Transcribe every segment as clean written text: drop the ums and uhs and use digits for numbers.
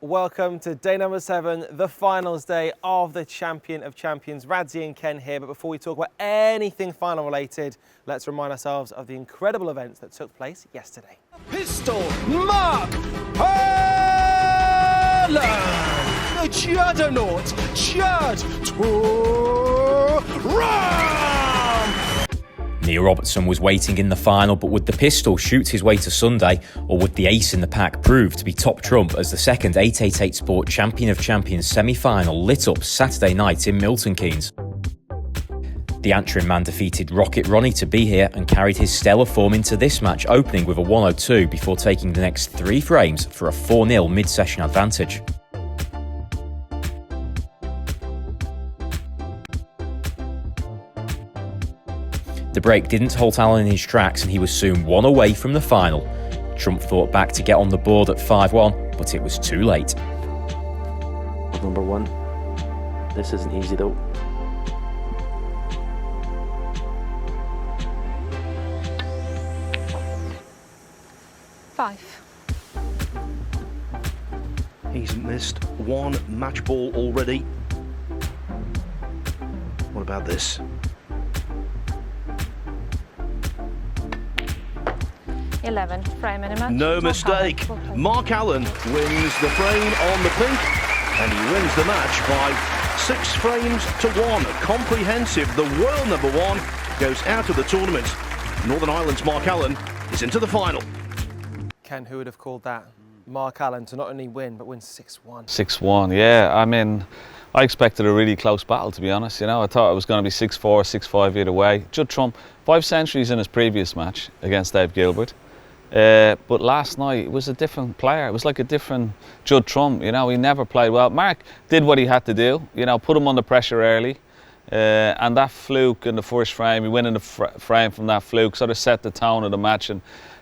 welcome to day number 7, the finals day of the Champion of Champions. Radzi and Ken here, but before we talk about anything final related, let's remind ourselves of the incredible events that took place yesterday. Pistol Mark Harlan! The Juddernaut, Judd to Ram! Neil Robertson was waiting in the final, but would the pistol shoot his way to Sunday, or would the ace in the pack prove to be top trump as the second 888 Sport Champion of Champions semi-final lit up Saturday night in Milton Keynes? The Antrim man defeated Rocket Ronnie to be here and carried his stellar form into this match, opening with a 102 before taking the next 3 frames for a 4-0 mid-session advantage. The break didn't halt Alan in his tracks and he was soon 1 away from the final. Trump fought back to get on the board at 5-1, but it was too late. Number 1. This isn't easy though. Five. He's missed 1 match ball already. What about this? 11. Frame in a match. No mistake. Mark Allen wins the frame on the pink, and he wins the match by 6 frames to 1. Comprehensive. The world number 1 goes out of the tournament. Northern Ireland's Mark Allen is into the final. Ken, who would have called that? Mark Allen to not only win, but win 6-1. 6-1, yeah. I mean, I expected a really close battle, to be honest. You know, I thought it was going to be 6-4, 6-5 either way. Judd Trump, 5 centuries in his previous match against Dave Gilbert. But last night, it was a different player. It was like a different Judd Trump, you know. He never played well. Mark did what he had to do, you know, put him under pressure early. And that fluke in the first frame, he went in the frame from that fluke, sort of set the tone of the match. And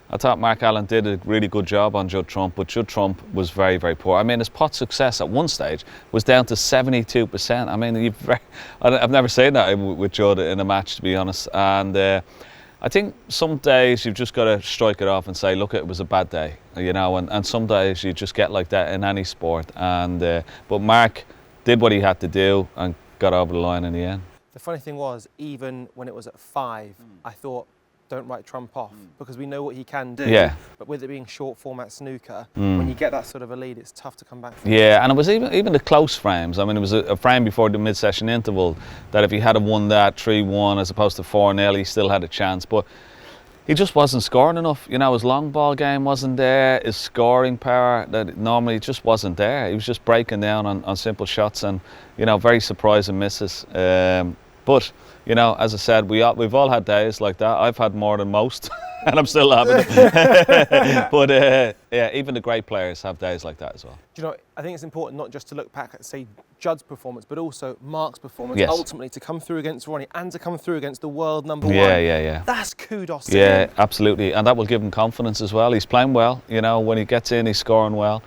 I thought Mark Allen did a really good job on Judd Trump, but Judd Trump was very, very poor. I mean, his pot success at one stage was down to 72%. I mean, I've never seen that with Judd in a match, to be honest. And I think some days you've just got to strike it off and say, look, it was a bad day, you know, and some days you just get like that in any sport. And but Mark did what he had to do and got over the line in the end. The funny thing was, even when it was at 5, I thought, don't write Trump off, because we know what he can do. Yeah. But with it being short format snooker, when you get that sort of a lead, it's tough to come back from. Yeah, and it was even the close frames. I mean, it was a frame before the mid-session interval that if he had won that 3-1 as opposed to 4-0, he still had a chance. But he just wasn't scoring enough. You know, his long ball game wasn't there. His scoring power that normally just wasn't there. He was just breaking down on simple shots and, you know, very surprising misses. But you know, as I said, we've all had days like that. I've had more than most, and I'm still having it. But yeah, even the great players have days like that as well. Do you know, I think it's important not just to look back at, say, Judd's performance, but also Mark's performance. Yes. Ultimately, to come through against Ronnie and to come through against the world number 1. Yeah. That's kudos to him. Yeah, absolutely, and that will give him confidence as well. He's playing well. You know, when he gets in, he's scoring well.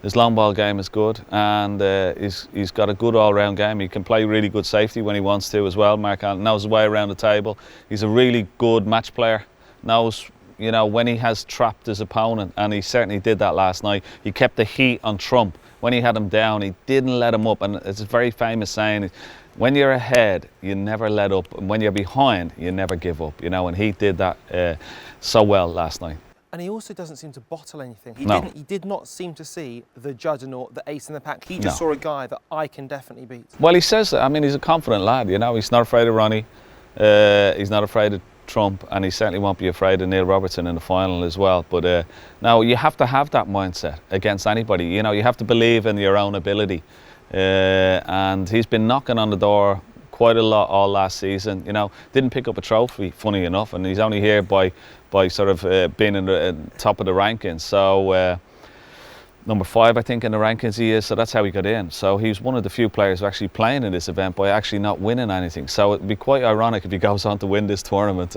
His long ball game is good, and he's got a good all-round game. He can play really good safety when he wants to as well. Mark Allen knows his way around the table. He's a really good match player. Knows, you know, when he has trapped his opponent, and he certainly did that last night. He kept the heat on Trump. When he had him down, he didn't let him up. And it's a very famous saying, when you're ahead, you never let up. And when you're behind, you never give up. You know, and he did that so well last night. And he also doesn't seem to bottle anything. He did not seem to see the Juddernaut, the ace in the pack. He just saw a guy that I can definitely beat. Well, he says that. I mean, he's a confident lad, you know. He's not afraid of Ronnie. He's not afraid of Trump, and he certainly won't be afraid of Neil Robertson in the final as well. But now you have to have that mindset against anybody. You know, you have to believe in your own ability. And he's been knocking on the door quite a lot all last season. You know, didn't pick up a trophy, funny enough, and he's only here by sort of being in the top of the rankings. So number 5, I think, in the rankings he is. So that's how he got in. So he's one of the few players who actually playing in this event by actually not winning anything. So it'd be quite ironic if he goes on to win this tournament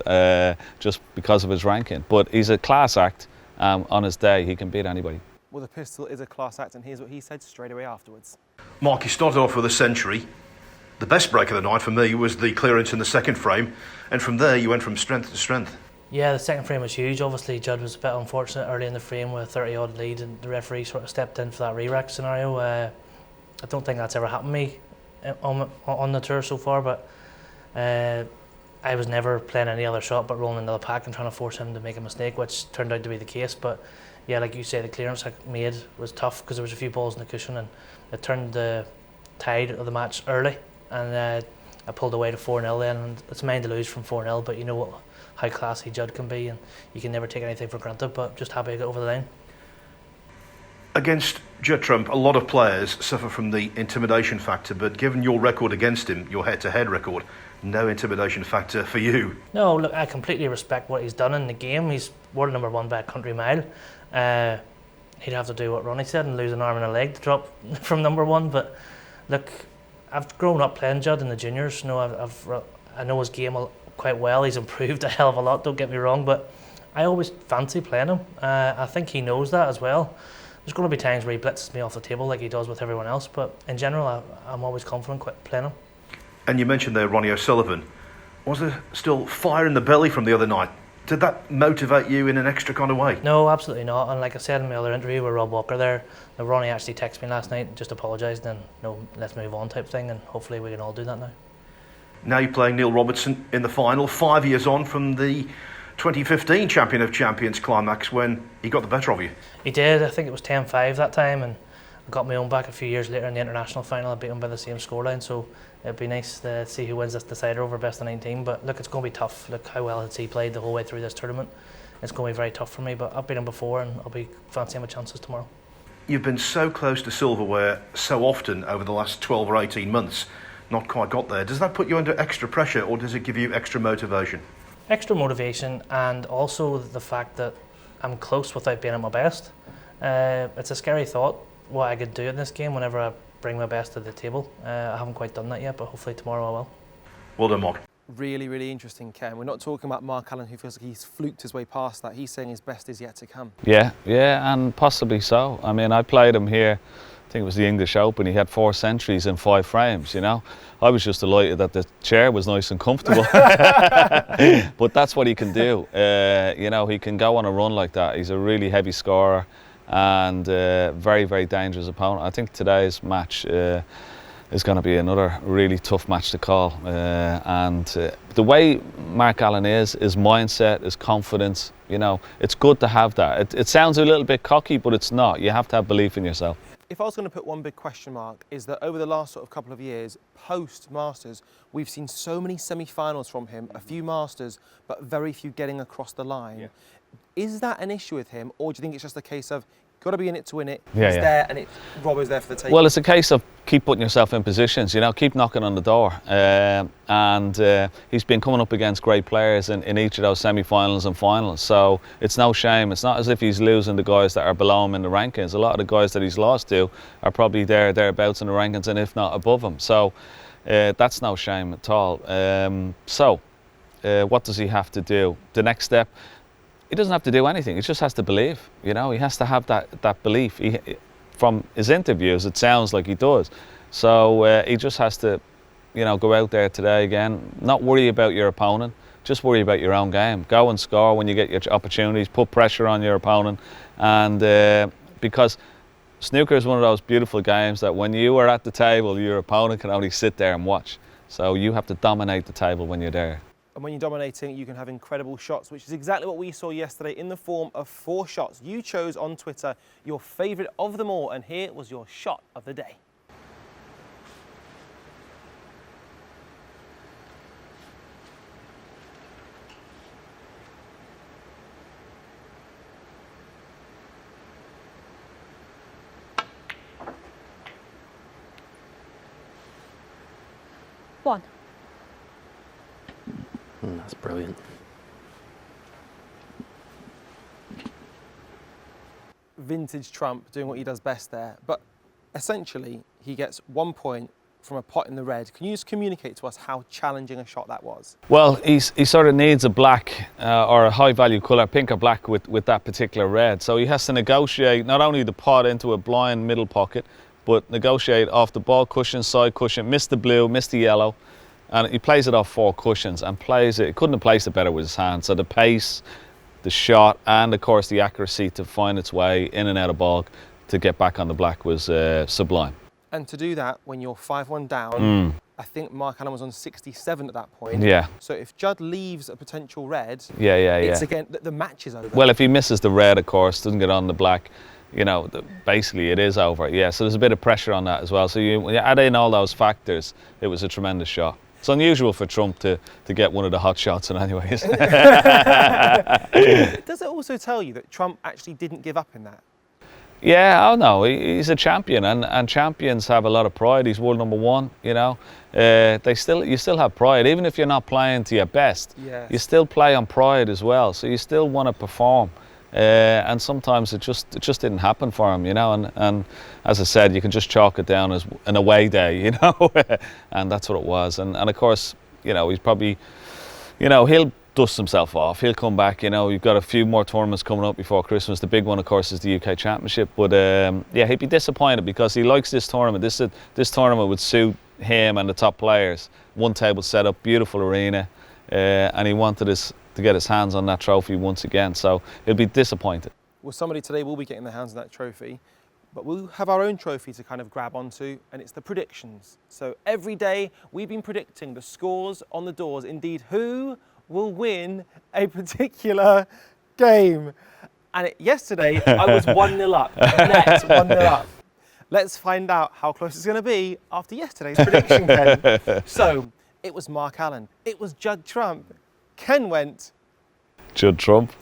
just because of his ranking. But he's a class act. On his day, he can beat anybody. Well, the pistol is a class act, and here's what he said straight away afterwards. Mark, you started off with a century. The best break of the night for me was the clearance in the second frame, and from there you went from strength to strength. Yeah, the second frame was huge. Obviously, Judd was a bit unfortunate early in the frame with a 30-odd lead, and the referee sort of stepped in for that re-rack scenario. I don't think that's ever happened to me on the tour so far, but I was never playing any other shot but rolling into the pack and trying to force him to make a mistake, which turned out to be the case. But yeah, like you say, the clearance I made was tough because there was a few balls in the cushion, and it turned the tide of the match early, and I pulled away to 4-0 then, and it's mine to lose from 4-0, but you know how classy Judd can be, and you can never take anything for granted, but just happy to get over the line. Against Judd Trump, a lot of players suffer from the intimidation factor, but given your record against him, your head-to-head record, no intimidation factor for you. No, look, I completely respect what he's done in the game. He's world number 1 by a country mile. He'd have to do what Ronnie said and lose an arm and a leg to drop from number 1, but look, I've grown up playing Judd in the juniors. You know, I know his game quite well. He's improved a hell of a lot, don't get me wrong, but I always fancy playing him. I think he knows that as well. There's going to be times where he blitzes me off the table like he does with everyone else, but in general, I'm always confident playing him. And you mentioned there Ronnie O'Sullivan. Was there still fire in the belly from the other night? Did that motivate you in an extra kind of way? No, absolutely not. And like I said in my other interview with Rob Walker there, Ronnie actually texted me last night and just apologised and no, let's move on type thing, and hopefully we can all do that now. Now you're playing Neil Robertson in the final, 5 years on from the 2015 Champion of Champions climax when he got the better of you. He did. I think it was 10-5 that time, and I got my own back a few years later in the international final. I beat him by the same scoreline, so it'd be nice to see who wins this decider over best of 19. But look, it's going to be tough. Look how well has he played the whole way through this tournament. It's going to be very tough for me, but I've beat him before and I'll be fancying my chances tomorrow. You've been so close to silverware so often over the last 12 or 18 months, not quite got there. Does that put you under extra pressure, or does it give you extra motivation? Extra motivation, and also the fact that I'm close without being at my best. It's a scary thought what I could do in this game whenever I bring my best to the table. I haven't quite done that yet, but hopefully tomorrow I will. Well done, Mark. Really, really interesting, Ken. We're not talking about Mark Allen, who feels like he's fluked his way past that. He's saying his best is yet to come. Yeah, and possibly so. I mean, I played him here, I think it was the English Open. He had 4 centuries in 5 frames, you know. I was just delighted that the chair was nice and comfortable. But that's what he can do. You know, he can go on a run like that. He's a really heavy scorer and very, very dangerous opponent. I think today's match is going to be another really tough match to call. The way Mark Allen is, his mindset, his confidence, you know, it's good to have that. It sounds a little bit cocky, but it's not. You have to have belief in yourself. If I was going to put one big question mark, is that over the last sort of couple of years, post-Masters, we've seen so many semi-finals from him, a few Masters, but very few getting across the line. Yeah. Is that an issue with him, or do you think it's just a case of got to be in it to win it, he's there, and Robbo's there for the taking? Well, it's a case of keep putting yourself in positions, you know, keep knocking on the door. He's been coming up against great players in each of those semi-finals and finals, so it's no shame. It's not as if he's losing the guys that are below him in the rankings. A lot of the guys that he's lost to are probably thereabouts in the rankings, and if not above him. So that's no shame at all. What does he have to do? The next step, he doesn't have to do anything. He just has to believe. You know, he has to have that belief. From his interviews, it sounds like he does. So he just has to, you know, go out there today again. Not worry about your opponent. Just worry about your own game. Go and score when you get your opportunities. Put pressure on your opponent, and because snooker is one of those beautiful games that when you are at the table, your opponent can only sit there and watch. So you have to dominate the table when you're there. And when you're dominating, you can have incredible shots, which is exactly what we saw yesterday in the form of 4 shots. You chose on Twitter your favourite of them all, and here was your shot of the day. One. That's brilliant. Vintage Trump doing what he does best there, but essentially he gets 1 point from a pot in the red. Can you just communicate to us how challenging a shot that was? Well, he sort of needs a black or a high value colour, pink or black with that particular red. So he has to negotiate not only the pot into a blind middle pocket, but negotiate off the ball cushion, side cushion, miss the blue, miss the yellow, And he plays it off 4 cushions and plays it. He couldn't have placed it better with his hand. So the pace, the shot, and of course the accuracy to find its way in and out of ball to get back on the black was sublime. And to do that when you're 5-1 down, I think Mark Allen was on 67 at that point. Yeah. So if Judd leaves a potential red, yeah. it's again, the match is over. Well, if he misses the red, of course, doesn't get on the black, you know, basically it is over. Yeah, so there's a bit of pressure on that as well. So you add in all those factors, it was a tremendous shot. It's unusual for Trump to get one of the hot shots in any ways. Does it also tell you that Trump actually didn't give up in that? Yeah, oh no, he's a champion, and champions have a lot of pride. He's world #1, you know. You still have pride, even if you're not playing to your best. Yes. You still play on pride as well, so you still want to perform. And sometimes it just didn't happen for him, you know. And as I said, you can just chalk it down as an away day, you know, and that's what it was. And of course, you know, he's probably, you know, he'll dust himself off. He'll come back, you know. You've got a few more tournaments coming up before Christmas. The big one, of course, is the UK Championship. But yeah, he'd be disappointed because he likes this tournament. This tournament would suit him and the top players. One table set up, beautiful arena, and he wanted to get his hands on that trophy once again. So he'll be disappointed. Well, somebody today will be getting their hands on that trophy, but we'll have our own trophy to kind of grab onto, and it's the predictions. So every day we've been predicting the scores on the doors, indeed who will win a particular game. And yesterday I was 1-0 up, net 1-0 up. Let's find out how close it's going to be after yesterday's prediction, Ken. So it was Mark Allen, it was Judd Trump, Ken went Judd Trump.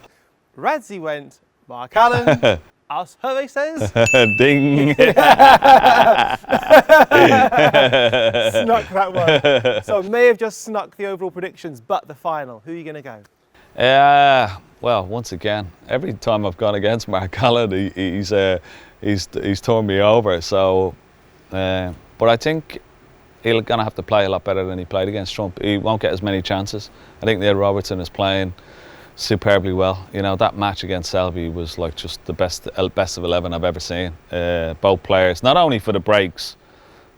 Radzi went Mark Allen. Our survey says ding. Snuck that one. So I may have just snuck the overall predictions, but the final, who are you going to go? Well, once again, every time I've gone against Mark Allen, he's torn me over. So, but I think he's going to have to play a lot better than he played against Trump. He won't get as many chances. I think Neil Robertson is playing superbly well. You know, that match against Selby was like just the best of 11 I've ever seen. Both players, not only for the breaks,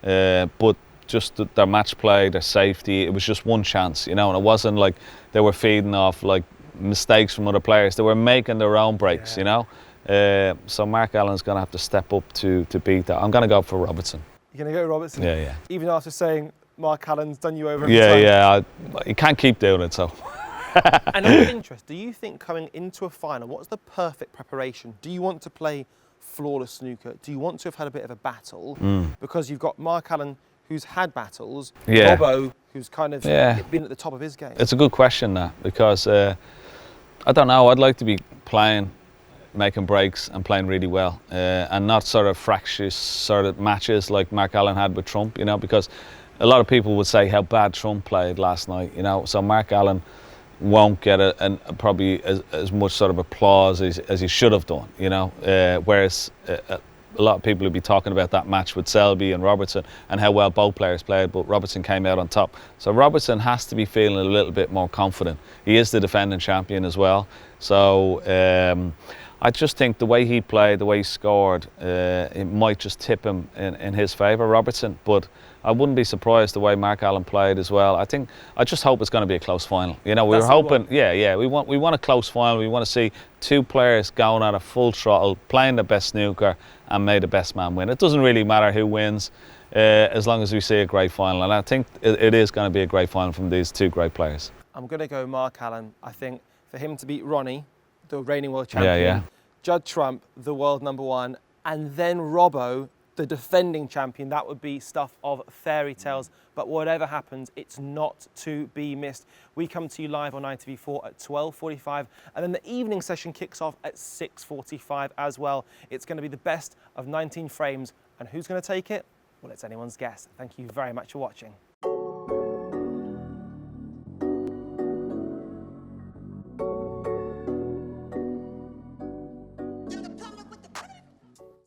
but just their match play, their safety. It was just one chance, you know, and it wasn't like they were feeding off like mistakes from other players. They were making their own breaks, you know. So Mark Allen's going to have to step up to beat that. I'm going to go for Robertson. You're going to go Robertson? Yeah. Even after saying Mark Allen's done you over? Yeah. He can't keep doing it, so. And out of interest, do you think coming into a final, what's the perfect preparation? Do you want to play flawless snooker? Do you want to have had a bit of a battle? Because you've got Mark Allen, who's had battles, Robbo, who's kind of been at the top of his game. It's a good question, that, because I don't know, I'd like to be playing, making breaks and playing really well, and not sort of fractious sort of matches like Mark Allen had with Trump, you know, because a lot of people would say how bad Trump played last night, you know, so Mark Allen won't get probably as much sort of applause as he should have done, you know, whereas a lot of people would be talking about that match with Selby and Robertson and how well both players played, but Robertson came out on top. So Robertson has to be feeling a little bit more confident. He is the defending champion as well, so I just think the way he played, the way he scored, it might just tip him in his favour, Robertson, but I wouldn't be surprised the way Mark Allen played as well. I just hope it's going to be a close final. You know, we were hoping, we want a close final. We want to see two players going at a full throttle, playing the best snooker, and may the best man win. It doesn't really matter who wins, as long as we see a great final. And I think it is going to be a great final from these two great players. I'm going to go Mark Allen. I think for him to beat Ronnie, the reigning world champion, Judd Trump, the world #1, and then Robbo, the defending champion, that would be stuff of fairy tales. But whatever happens, it's not to be missed. We come to you live on ITV4 at 12:45, and then the evening session kicks off at 6:45 as well. It's going to be the best of 19 frames, and who's going to take it? Well, it's anyone's guess. Thank you very much for watching.